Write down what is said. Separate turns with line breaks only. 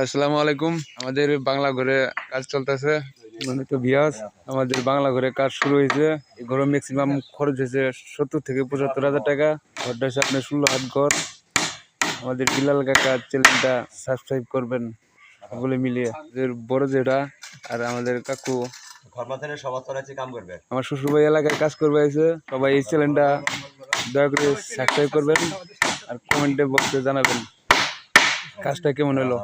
আসসালামু আলাইকুম। আমাদের বাংলা ঘরে কাজ চলতেছে। মানে তো বিয়াস আমাদের বাংলা ঘরে কাজ শুরু হয়েছে। এই ঘরে ম্যাক্সিমাম খরচ হয়েছে 70 থেকে 75 হাজার টাকা। ঘরটা হচ্ছে আপনার 16 হাত ঘর। আমাদের বিলাল কাকা চ্যানেলটা সাবস্ক্রাইব করবেন সকলে মিলিয়ে। এর বড় যেটা আর আমাদের কাকু আমার শ্বশুর ভাই এলাকায় কাজ করবে আছে। সবাই এই চ্যানেলটা দয়া করে সাবস্ক্রাইব করবেন আর কমেন্টে বক্সে জানাবেন কাজটা কেমন হলো।